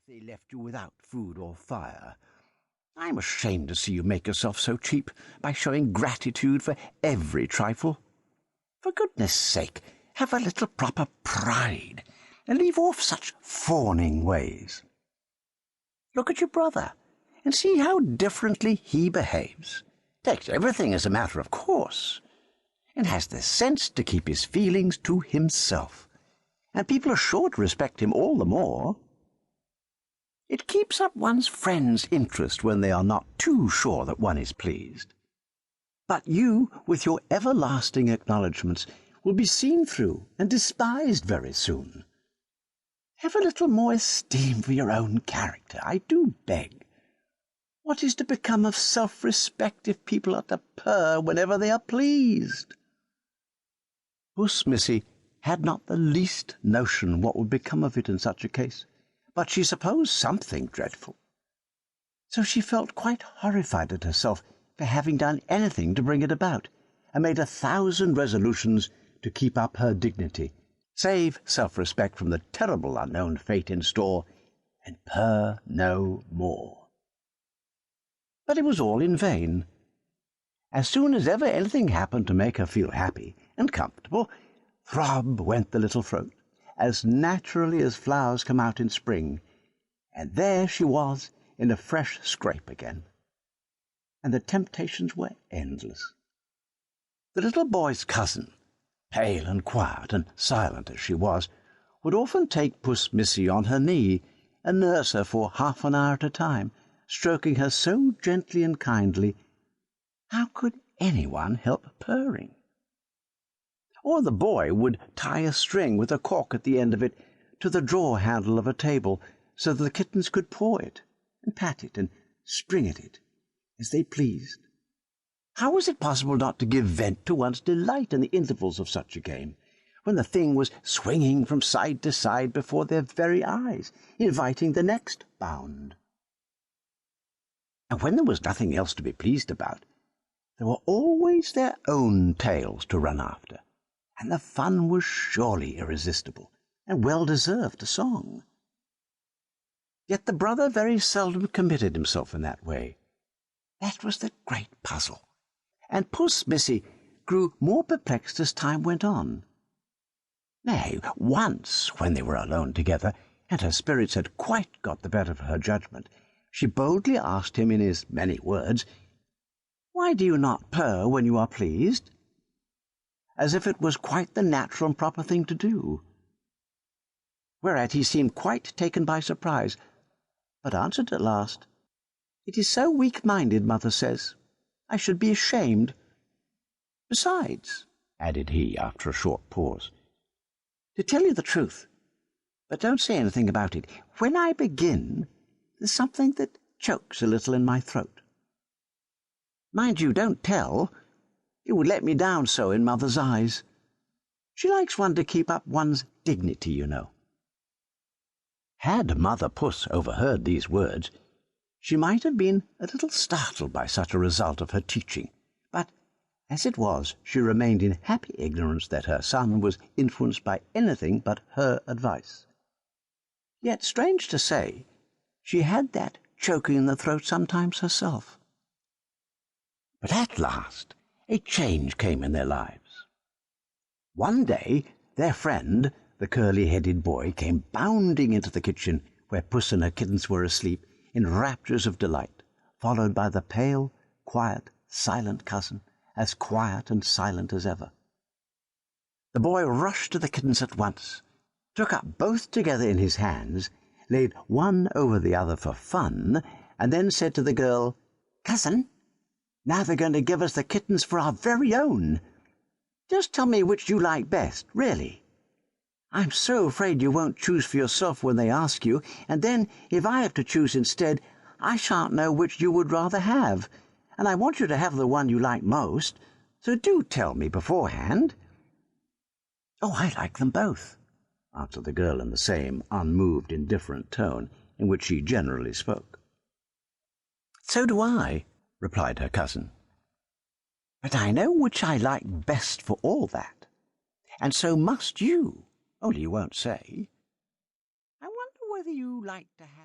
they left you without food or fire. I'm ashamed to see you make yourself so cheap by showing gratitude for every trifle. For goodness sake, have a little proper pride, and leave off such fawning ways. Look at your brother, and see how differently he behaves. Takes everything as a matter of course, and has the sense to keep his feelings to himself, and people are sure to respect him all the more. It keeps up one's friends' interest when they are not too sure that one is pleased. But you, with your everlasting acknowledgments, will be seen through and despised very soon. Have a little more esteem for your own character, I do beg. What is to become of self-respect if people are to purr whenever they are pleased? Puss Missy had not the least notion what would become of it in such a case, but she supposed something dreadful. So she felt quite horrified at herself for having done anything to bring it about, and made 1,000 resolutions to keep up her dignity, save self-respect from the terrible unknown fate in store, and purr no more. But it was all in vain. As soon as ever anything happened to make her feel happy and comfortable, throb went the little throat, as naturally as flowers come out in spring, and there she was in a fresh scrape again. And the temptations were endless. The little boy's cousin, pale and quiet and silent as she was, would often take Puss Missy on her knee and nurse her for half an hour at a time, stroking her so gently and kindly, how could anyone help purring? Or the boy would tie a string with a cork at the end of it to the drawer handle of a table, so that the kittens could paw it, and pat it, and spring at it, as they pleased. How was it possible not to give vent to one's delight in the intervals of such a game, when the thing was swinging from side to side before their very eyes, inviting the next bound? And when there was nothing else to be pleased about, there were always their own tails to run after, and the fun was surely irresistible, and well-deserved a song. Yet the brother very seldom committed himself in that way. That was the great puzzle, and Puss Missy grew more perplexed as time went on. Nay, once, when they were alone together, and her spirits had quite got the better of her judgment, she boldly asked him in his many words, "Why do you not purr when you are pleased?" As if it was quite the natural and proper thing to do. Whereat he seemed quite taken by surprise, but answered at last, "It is so weak-minded, mother says. I should be ashamed. Besides," added he, after a short pause, "to tell you the truth, but don't say anything about it, when I begin, there's something that chokes a little in my throat. Mind you, don't tell. It would let me down so in mother's eyes. She likes one to keep up one's dignity, you know." Had Mother Puss overheard these words, she might have been a little startled by such a result of her teaching, but as it was, she remained in happy ignorance that her son was influenced by anything but her advice. Yet, strange to say, she had that choking in the throat sometimes herself. But at last a change came in their lives. One day their friend, the curly-headed boy, came bounding into the kitchen, where Puss and her kittens were asleep, in raptures of delight, followed by the pale, quiet, silent cousin, as quiet and silent as ever. The boy rushed to the kittens at once, took up both together in his hands, laid one over the other for fun, and then said to the girl, "Cousin, now they're going to give us the kittens for our very own. Just tell me which you like best, really. I'm so afraid you won't choose for yourself when they ask you, and then, if I have to choose instead, I shan't know which you would rather have, and I want you to have the one you like most, so do tell me beforehand." "Oh, I like them both," answered the girl in the same unmoved, indifferent tone in which she generally spoke. "So do I," replied her cousin. "But I know which I like best for all that, and so must you, only you won't say. I wonder whether you like to have